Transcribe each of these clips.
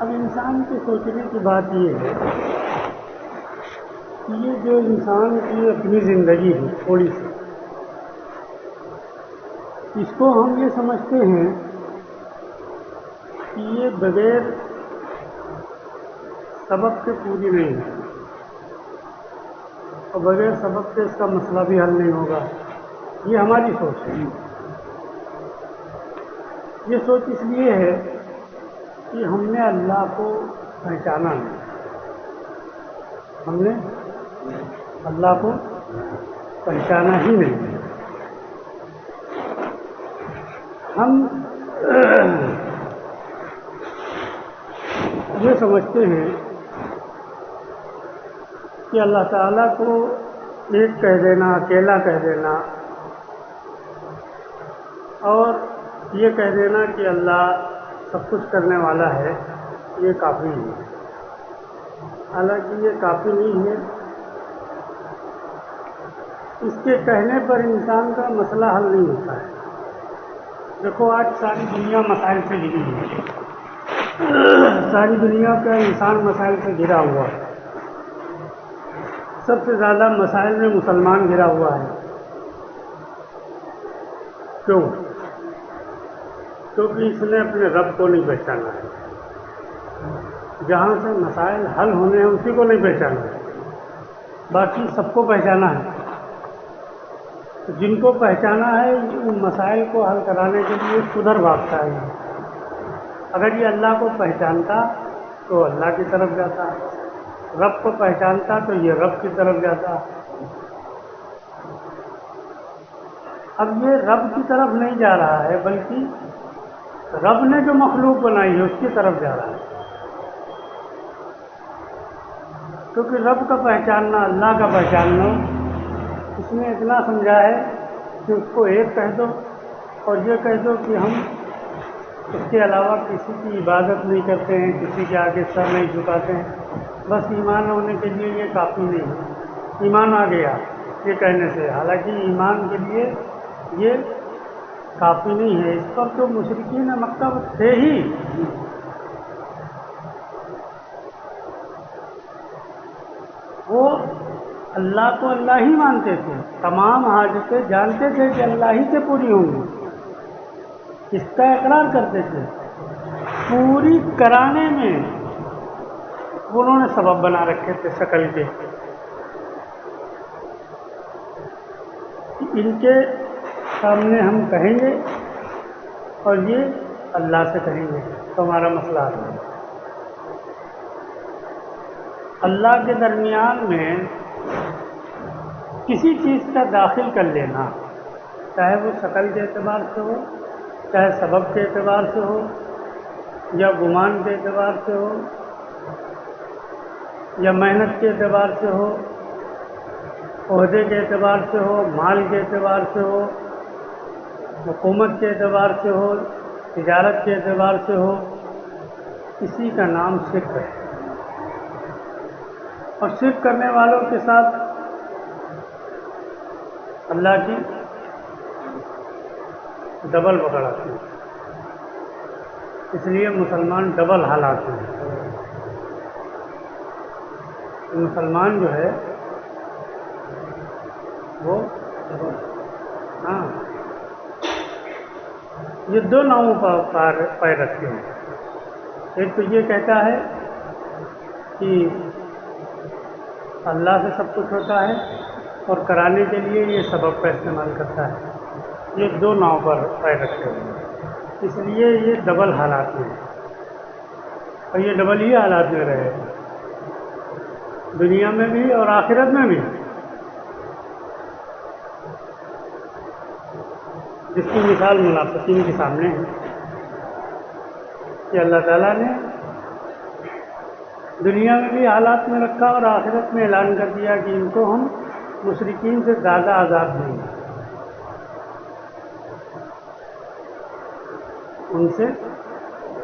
اب انسان کے سوچنے کی بات یہ ہے کہ یہ جو انسان کی اپنی زندگی ہے تھوڑی سی، اس کو ہم یہ سمجھتے ہیں کہ یہ بغیر سبب کے پوری نہیں ہے، اور بغیر سبب کے اس کا مسئلہ بھی حل نہیں ہوگا۔ یہ ہماری سوچ ہے۔ یہ سوچ اس لیے ہے کہ ہم نے اللہ کو پہچانا نہیں، ہم نے اللہ کو پہچانا ہی نہیں۔ ہم یہ سمجھتے ہیں کہ اللہ تعالیٰ کو ایک کہہ دینا، اکیلا کہہ دینا، اور یہ کہہ دینا کہ اللہ سب کچھ کرنے والا ہے، یہ کافی نہیں ہے۔ حالانکہ یہ کافی نہیں ہے، اس کے کہنے پر انسان کا مسئلہ حل نہیں ہوتا ہے۔ دیکھو آج ساری دنیا مسائل سے گھری ہے، ساری دنیا کا انسان مسائل سے گھرا ہوا ہے۔ سب سے زیادہ مسائل میں مسلمان گھرا ہوا ہے۔ کیوں؟ کیونکہ اس نے اپنے رب کو نہیں پہچانا ہے۔ جہاں سے مسائل حل ہونے ہیں اسی کو نہیں پہچانا ہے، باقی سب کو پہچانا ہے۔ جن کو پہچانا ہے ان مسائل کو حل کرانے کے لیے کدھر بھاگتا ہے۔ اگر یہ اللہ کو پہچانتا تو اللہ کی طرف جاتا، رب کو پہچانتا تو یہ رب کی طرف جاتا۔ اب یہ رب کی طرف نہیں جا رہا ہے، بلکہ رب نے جو مخلوق بنائی ہے اس کی طرف جا رہا ہے۔ کیونکہ رب کا پہچاننا، اللہ کا پہچاننا، اس نے اتنا سمجھا ہے کہ اس کو ایک کہہ دو اور یہ کہہ دو کہ ہم اس کے علاوہ کسی کی عبادت نہیں کرتے ہیں، کسی کے آگے سر نہیں جھکاتے ہیں، بس ایمان ہونے کے لیے یہ کافی نہیں ہے۔ ایمان آ گیا یہ کہنے سے، حالانکہ ایمان کے لیے یہ کافی نہیں ہے۔ اس پر تو مشرکین مکہ تھے ہی۔ وہ اللہ کو اللہ ہی مانتے تھے، تمام حاجتیں جانتے تھے کہ اللہ ہی سے پوری ہوں گی، اس کا اقرار کرتے تھے۔ پوری کرانے میں انہوں نے سبب بنا رکھے تھے شکل کے، ان کے سامنے ہم کہیں گے اور یہ اللہ سے کہیں گے تو ہمارا مسئلہ حل ہے۔ اللہ کے درمیان میں کسی چیز کا داخل کر لینا، چاہے وہ شکل کے اعتبار سے ہو، چاہے سبب کے اعتبار سے ہو، یا گمان کے اعتبار سے ہو، یا محنت کے اعتبار سے ہو، عہدے کے اعتبار سے ہو، مال کے اعتبار سے ہو، حکومت کے اعتبار سے ہو، تجارت کے اعتبار سے ہو، اسی کا نام شرک ہے۔ اور شرک کرنے والوں کے ساتھ اللہ کی ڈبل پکڑ آتی ہے، اس لیے مسلمان ڈبل حالات ہیں۔ مسلمان جو ہے وہ ہاں یہ دو ناموں پر پیر رکھتے ہیں۔ ایک تو یہ کہتا ہے کہ اللہ سے سب کچھ ہوتا ہے اور کرانے کے لیے یہ سبب کا استعمال کرتا ہے۔ یہ دو ناؤں پر پیر رکھتے ہیں، اس لیے یہ ڈبل حالات میں، اور یہ ڈبل ہی حالات میں رہے، دنیا میں بھی اور آخرت میں بھی۔ جس کی مثال منافقین کے سامنے ہے کہ اللہ تعالیٰ نے دنیا میں بھی حالات میں رکھا اور آخرت میں اعلان کر دیا کہ ان کو ہم مشرکین سے زیادہ عذاب دیں گے، ان سے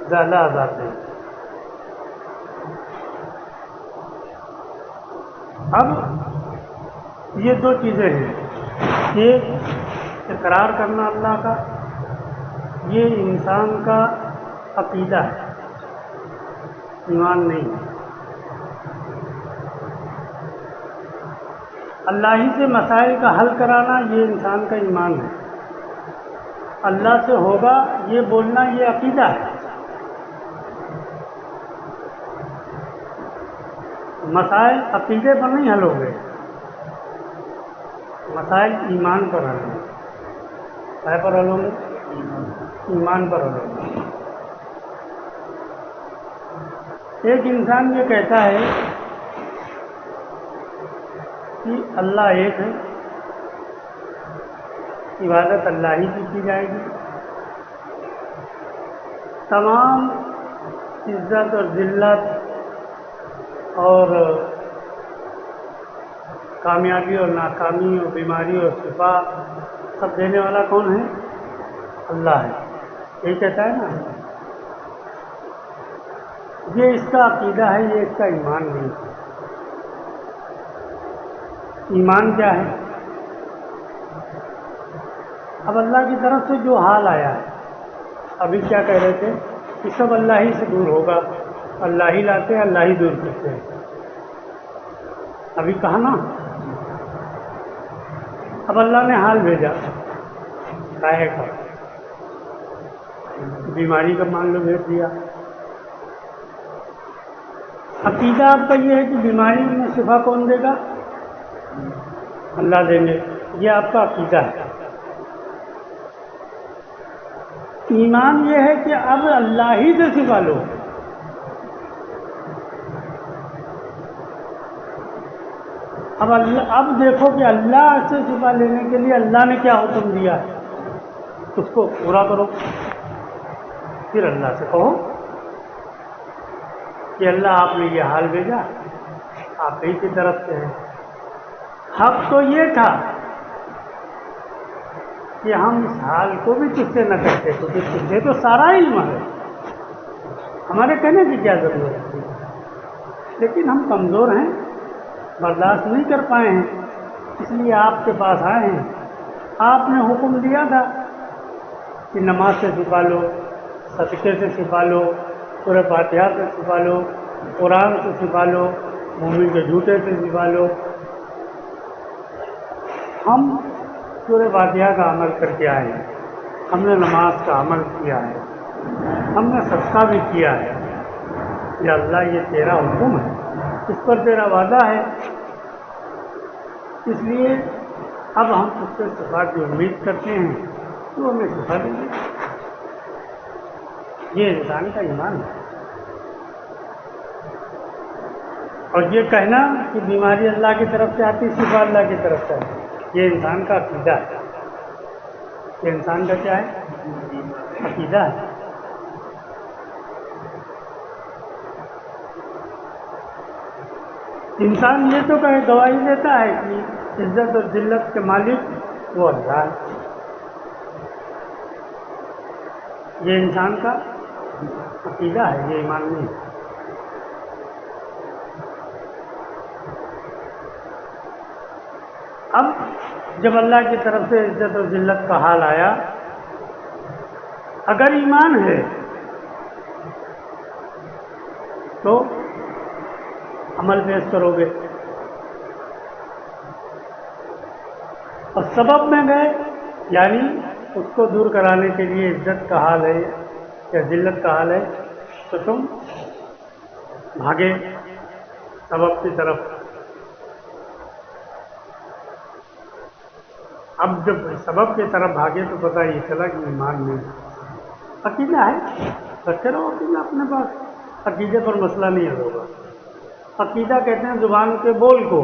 زیادہ عذاب دیں گے۔ اب یہ دو چیزیں ہیں، ایک اقرار کرنا اللہ کا، یہ انسان کا عقیدہ ہے، ایمان نہیں ہے۔ اللہ ہی سے مسائل کا حل کرانا یہ انسان کا ایمان ہے۔ اللہ سے ہوگا یہ بولنا یہ عقیدہ ہے۔ مسائل عقیدے پر نہیں حل ہوں گے، مسائل ایمان پر حل ہوں گے۔ کیا پر حل ہوں گے؟ ایمان پر حل ہوں گے۔ ایک انسان یہ کہتا ہے کہ اللہ ایک ہے، عبادت اللہ ہی کی جائے گی، تمام عزت اور ذلت اور کامیابی اور ناکامی اور بیماری اور شفا سب دینے والا کون ہے؟ اللہ ہے، یہی کہتا ہے نا۔ یہ اس کا عقیدہ ہے، یہ اس کا ایمان نہیں ہے۔ ایمان کیا ہے؟ اب اللہ کی طرف سے جو حال آیا ہے، ابھی کیا کہہ رہے تھے کہ سب اللہ ہی سے دور ہوگا، اللہ ہی لاتے ہیں، اللہ ہی دور کرتے ہیں۔ ابھی کہا نا، اب اللہ نے حال بھیجا، کاہے کا بیماری کا مان لو بھیج دیا۔ عقیدہ آپ کا یہ ہے کہ بیماری میں شفا کون دے گا؟ اللہ دیں گے، یہ آپ کا عقیدہ ہے۔ ایمان یہ ہے کہ اب اللہ ہی سے شفا لو۔ اب دیکھو کہ اللہ سے شفا لینے کے لیے اللہ نے کیا حکم دیا ہے، اس کو پورا کرو۔ پھر اللہ سے کہو کہ اللہ آپ نے یہ حال بھیجا، آپ ہی کی طرف سے ہیں۔ حق تو یہ تھا کہ ہم اس حال کو بھی تجھ سے نہ کرتے، کیونکہ تجھے تو سارا علم ہے، ہمارے کہنے کی کیا ضرورت تھی، لیکن ہم کمزور ہیں، برداشت نہیں کر پائے ہیں، اس لیے آپ کے پاس آئے ہیں۔ آپ نے حکم دیا تھا کہ نماز سے شفا لو، صدقے سے شفا لو، سورہ فاتحہ سے شفا لو، قرآن سے شفا لو، مومن کے جھوٹے سے شفا لو۔ ہم سورہ فاتحہ کا عمل کر کے آئے ہیں، ہم نے نماز کا عمل کیا ہے، ہم نے صدقہ بھی کیا ہے۔ یا اللہ یہ تیرا حکم ہے، اس پر تیرا وعدہ ہے، اس لیے اب ہم اس سے شفا کی امید کرتے ہیں، تو ہمیں شفا دیں گے۔ یہ انسان کا ایمان ہے۔ اور یہ کہنا کہ بیماری اللہ کی طرف سے آتی، شفا اللہ کی طرف سے آتی، یہ انسان کا عقیدہ ہے۔ یہ انسان کا کیا ہے؟ عقیدہ ہے۔ انسان یہ تو کہے، گواہی دیتا ہے کہ عزت اور ذلت کے مالک وہ اللہ ہے، یہ انسان کا عقیدہ ہے، یہ ایمان نہیں ہے۔ اب جب اللہ کی طرف سے عزت اور ذلت کا حال آیا، اگر ایمان ہے تو عمل پیش کرو گے، اور سبب میں گئے، یعنی اس کو دور کرانے کے لیے عزت کا حال ہے یا ذلت کا حال ہے، تو تم بھاگے سبب کی طرف۔ اب جب سبب کی طرف بھاگے تو پتہ یہ چلا کہ ایمان نہیں، عقیدہ ہے، رکھتے رہو عقیدہ اپنے پاس، عقیدے پر مسئلہ نہیں حل ہوگا۔ عقیدہ کہتے ہیں زبان کے بول کو،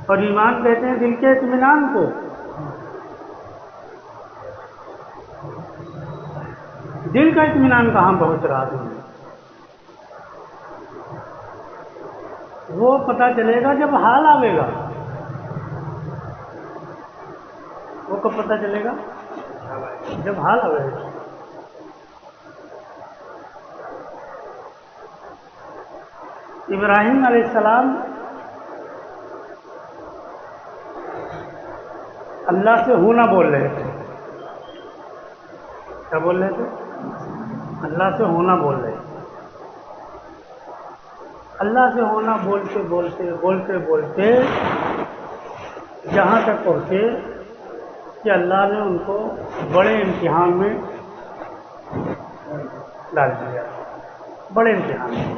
اور ایمان کہتے ہیں دل کے اطمینان کو۔ دل کا اطمینان کہاں پہنچ رہا تم؟ وہ پتہ چلے گا جب حال آئے گا۔ وہ کب پتہ چلے گا؟ جب حال آئے گا۔ ابراہیم علیہ السلام اللہ سے ہوں نہ بول رہے تھے، کیا بول رہے تھے؟ اللہ سے ہونا بول رہے ہیں، اللہ سے ہونا بولتے بولتے بولتے بولتے جہاں تک پہنچے کہ اللہ نے ان کو بڑے امتحان میں ڈال دیا، بڑے امتحان میں۔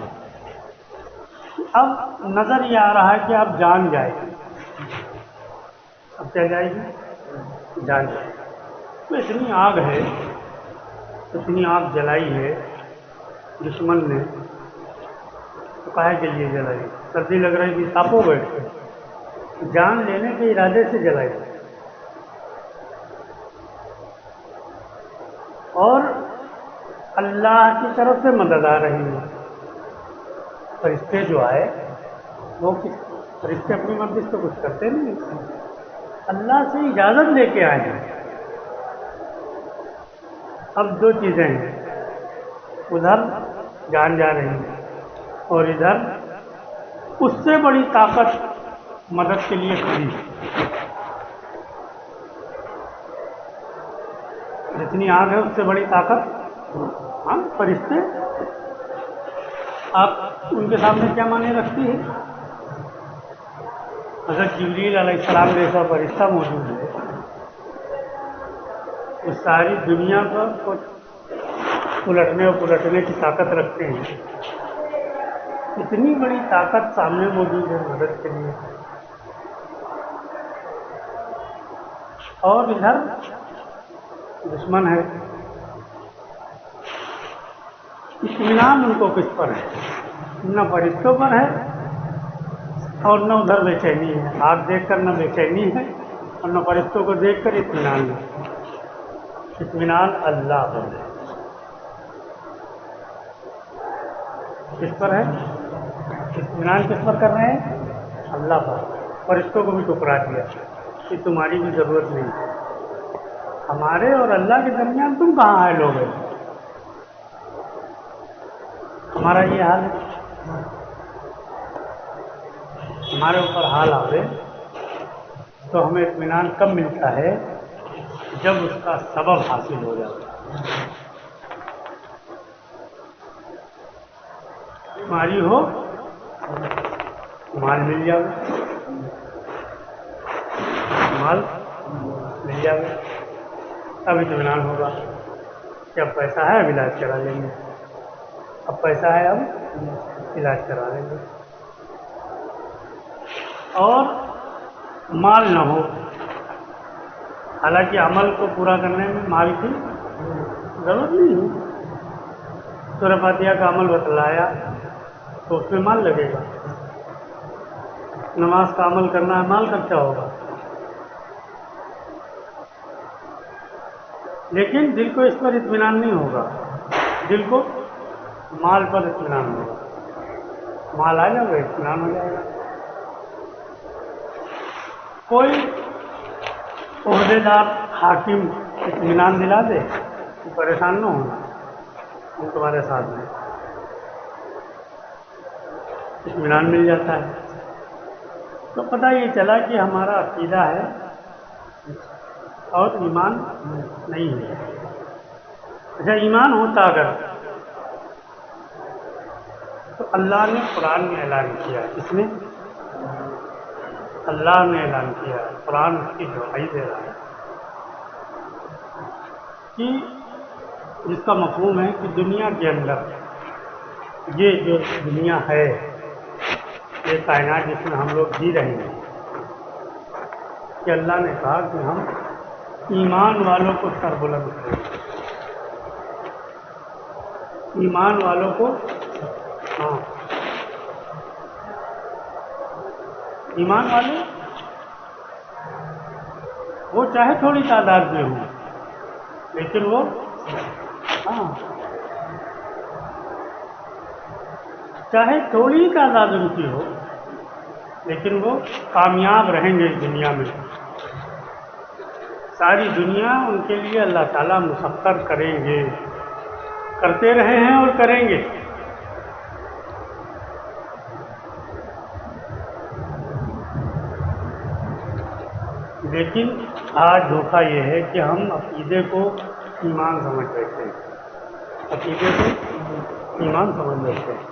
اب نظر یہ آ رہا ہے کہ اب جان جائے گی، اب کیا جائے گی؟ جان جائے گی۔ تو اتنی آگ ہے، اتنی آگ جلائی ہے دشمن نے، تو کاہے کے لیے جلائی؟ سردی لگ رہی تھی، تاپو بیٹھ کے جان لینے کے ارادے سے جلائی، اور اللہ کی طرف سے مدد آ رہی ہے۔ فرشتے جو آئے وہ فرشتے اپنی مرضی سے کچھ کرتے نہیں، اللہ سے اجازت لے کے آئے ہیں۔ اب دو چیزیں ہیں، ادھر جان جا رہی ہے اور ادھر اس سے بڑی طاقت مدد کے لیے کھڑی ہے۔ جتنی آگ ہے اس سے بڑی طاقت، ہاں فرشتے، آپ ان کے سامنے کیا معنی رکھتی ہے؟ حضرت جبریل علیہ السلام جیسا فرشتہ موجود ہے، وہ ساری دنیا کو الٹنے اور پلٹنے کی طاقت رکھتے ہیں، اتنی بڑی طاقت سامنے موجود ہے مدد کے لیے، اور ادھر دشمن ہے۔ اطمینان ان کو کس پر ہے؟ نہ فرشتوں پر ہے اور نہ ادھر بے چینی ہے، آگ دیکھ کر نہ بے چینی ہے اور نہ فرشتوں کو دیکھ کر اطمینان ہے۔ اطمینان اللہ پر ہے۔ کس پر ہے؟ اطمینان کس پر کر رہے ہیں؟ اللہ پر۔ فرشتوں کو بھی ٹکرا دیا کہ تمہاری بھی ضرورت نہیں ہے، ہمارے اور اللہ کے درمیان تم کہاں آئے لوگ ہیں؟ ہمارا یہ حال ہے، ہمارے اوپر حال آوے تو ہمیں اطمینان کب ملتا ہے؟ جب اس کا سبب حاصل ہو جاتا ہے۔ بیماری ہو، مال مل جائے، مال مل جائے، اب اطمینان ہوگا کہ اب پیسہ ہے، اب علاج کرا لیں گے، اب پیسہ ہے، اب علاج کرا لیں گے۔ اور مال نہ ہو، حالانکہ عمل کو پورا کرنے میں مال کی ضرورت نہیں ہے، سورہ فاتحہ کا عمل بتلایا تو اس میں مال لگے گا، نماز کا عمل کرنا ہے، مال خرچہ ہوگا، لیکن دل کو اس پر اطمینان نہیں ہوگا، دل کو مال پر اطمینان ہوگا، مال آ جائے گا اطمینان ہو جائے گا۔ کوئی عہدے دار حاکم اطمینان دلا دے تو پریشان نہ ہونا، ہم تمہارے ساتھ ہیں، اطمینان مل جاتا ہے۔ تو پتہ یہ چلا کہ ہمارا عقیدہ ہے اور ایمان نہیں ہے۔ اچھا ایمان ہوتا اگر تو اللہ نے قرآن میں اعلان کیا، اس میں اللہ نے اعلان کیا، قرآن اس کی گواہی دے رہا ہے کہ جس کا مفہوم ہے کہ دنیا کے اندر یہ جو دنیا ہے، یہ کائنات جس میں ہم لوگ جی رہے ہیں، کہ اللہ نے کہا کہ ہم ایمان والوں کو سربلند کریں، ایمان والوں کو، ہاں ایمان والے وہ چاہے تھوڑی تعداد میں ہوں، لیکن وہ، ہاں چاہے تھوڑی تعداد ان کی ہو، لیکن وہ کامیاب رہیں گے اس دنیا میں، ساری دنیا ان کے لیے اللہ تعالیٰ مسخر کریں گے، کرتے رہے ہیں اور کریں گے۔ لیکن آج دھوکہ یہ ہے کہ ہم عقیدے کو ایمان سمجھ بیٹھے ہیں، عقیدے کو ایمان سمجھ لیتے ہیں.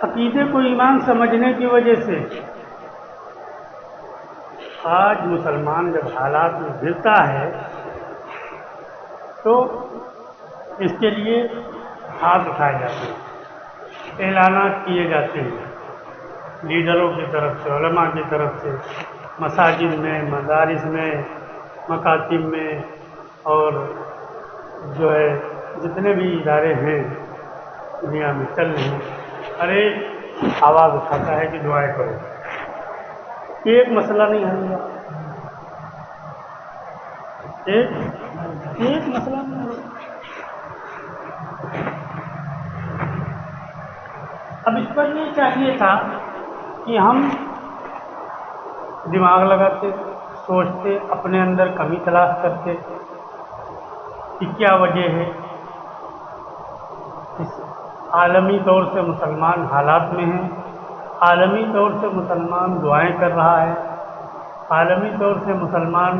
عقیدے کو ایمان سمجھنے کی وجہ سے آج مسلمان جب حالات میں گرتا ہے تو اس کے لیے ہاتھ اٹھائے جاتے ہیں، اعلانات کیے جاتے ہیں لیڈروں کی طرف سے، علماء کی طرف سے، مساجد میں، مدارس میں، مکاتب میں، اور جو ہے جتنے بھی ادارے ہیں دنیا میں چل رہے ہیں، ارے آواز اٹھاتا ہے کہ دعائیں کرو. ایک مسئلہ نہیں حل ہوا، ایک مسئلہ نہیں حل ہوا. اب اس پر یہ چاہیے تھا کہ ہم دماغ لگاتے، سوچتے، اپنے اندر کمی تلاش کرتے کہ کیا وجہ ہے. اس عالمی طور سے مسلمان حالات میں ہیں، عالمی طور سے مسلمان دعائیں کر رہا ہے، عالمی طور سے مسلمان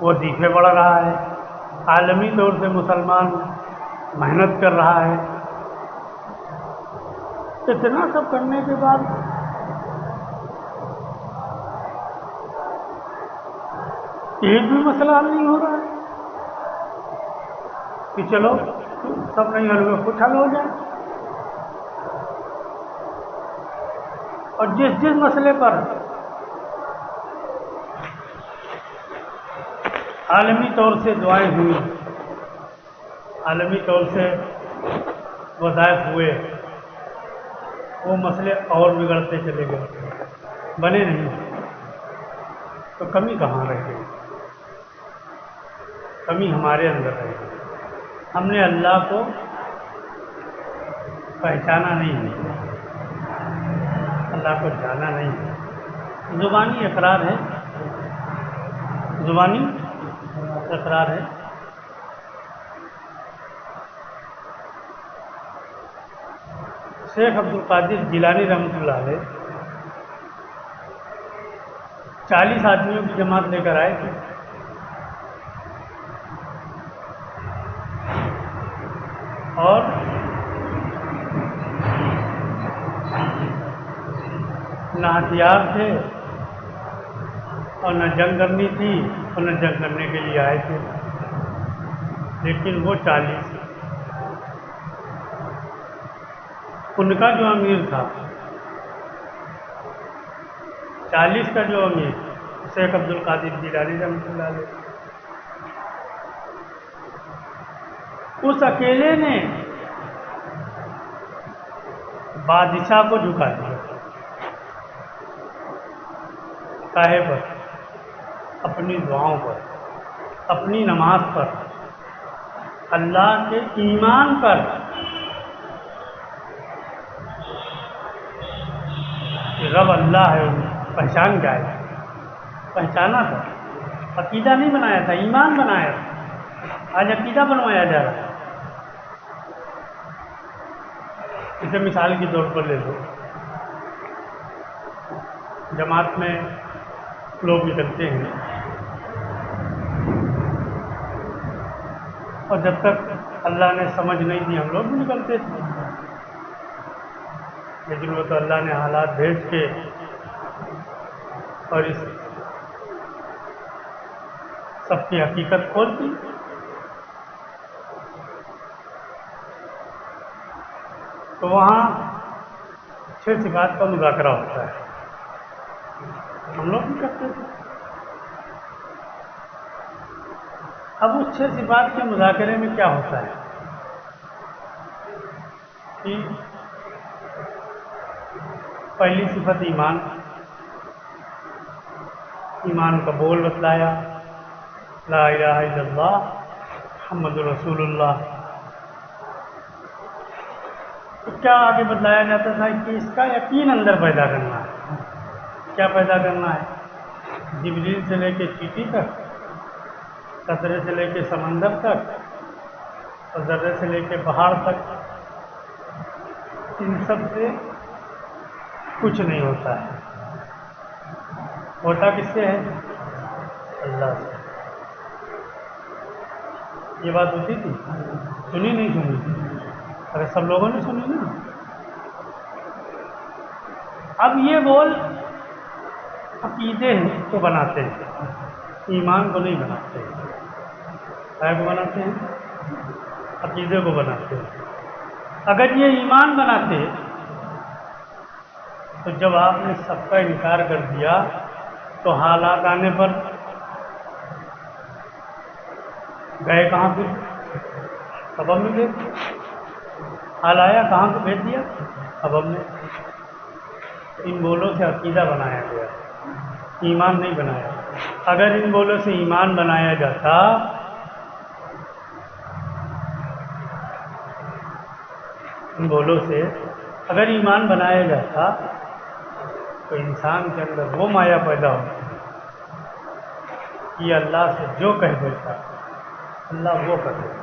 وظیفے پڑھ رہا ہے، عالمی طور سے مسلمان محنت کر رہا ہے. اتنا سب کرنے کے بعد ایک بھی مسئلہ حل نہیں ہو رہا ہے کہ چلو سب نہیں حل ہوئے کچھ حل ہو جائے. اور جس مسئلے پر عالمی طور سے دعائیں ہوئی، عالمی طور سے وظائف ہوئے، وہ مسئلے اور بگڑتے چلے گئے، بنے نہیں. تو کمی کہاں رہ گئی؟ کمی ہمارے اندر رہ گئی. ہم نے اللہ کو پہچانا نہیں ہے، اللہ کو جانا نہیں ہے. زبانی اقرار ہے، زبانی اقرار ہے. شیخ عبد القادر جیلانی رحمۃ اللہ علیہ 40 آدمیوں کی جماعت لے کر آئے تھے. اور نہ ہتھیار تھے اور نہ جنگ کرنی تھی اور نہ جنگ کرنے کے لیے آئے تھے، لیکن وہ 40 ان کا جو امیر تھا، 40 کا جو امیر شیخ عبد القادر جیلانی رحمۃ اللہ علیہ، اس اکیلے نے بادشاہ کو جھکا دیا. کاہے پر؟ اپنی دعاؤں پر، اپنی نماز پر، اللہ کے ایمان پر. کہ رب اللہ ہے، پہچان کیا ہے؟ پہچانا تھا، عقیدہ نہیں بنایا تھا، ایمان بنایا تھا. آج عقیدہ بنوایا جا رہا ہے. اسے مثال کے طور پر لے لو، جماعت میں لوگ نکلتے ہیں اور جب تک اللہ نے سمجھ نہیں دی ہم لوگ بھی نکلتے تھے، لیکن وہ تو اللہ نے حالات بھیج کے اور اس سب کی حقیقت کھول دی. تو وہاں 6 صفات کا مذاکرہ ہوتا ہے، ہم لوگ بھی کرتے تھے. اب اس 6 صفات کے مذاکرے میں کیا ہوتا ہے کہ پہلی صفت ایمان، ایمان کا بول بتلایا، لا الہ الا اللہ محمد رسول اللہ. تو کیا آگے بتلایا جاتا تھا کہ اس کا یقین اندر پیدا کرنا ہے. کیا پیدا کرنا ہے؟ جبریل سے لے کے چیٹی تک، قطرے سے لے کے سمندر تک، اور ذرے سے لے کے پہاڑ تک، ان سب سے کچھ نہیں ہوتا ہے. ہوتا کس سے ہے؟ اللہ سے. یہ بات ہوتی تھی؟ سنی نہیں سنی؟ ارے سب لوگوں نے سنی نا. اب یہ بول عقیدے کو بناتے ہیں، ایمان کو نہیں بناتے ہیں. کیا کو بناتے ہیں؟ عقیدے کو بناتے ہیں. اگر یہ ایمان بناتے تو جب آپ نے سب کا انکار کر دیا تو حالات آنے پر گئے کہاں پہ؟ سبب میں گئے. حال آیا کہاں کو بھیج دیا؟ سبب میں. ان بولوں سے عقیدہ بنایا گیا، ایمان نہیں بنایا. اگر ان بولوں سے ایمان بنایا جاتا ان بولوں سے اگر ایمان بنایا جاتا تو انسان کے اندر وہ مایا پیدا ہوتی کہ اللہ سے جو کہہ دیتا اللہ وہ کر دیتا.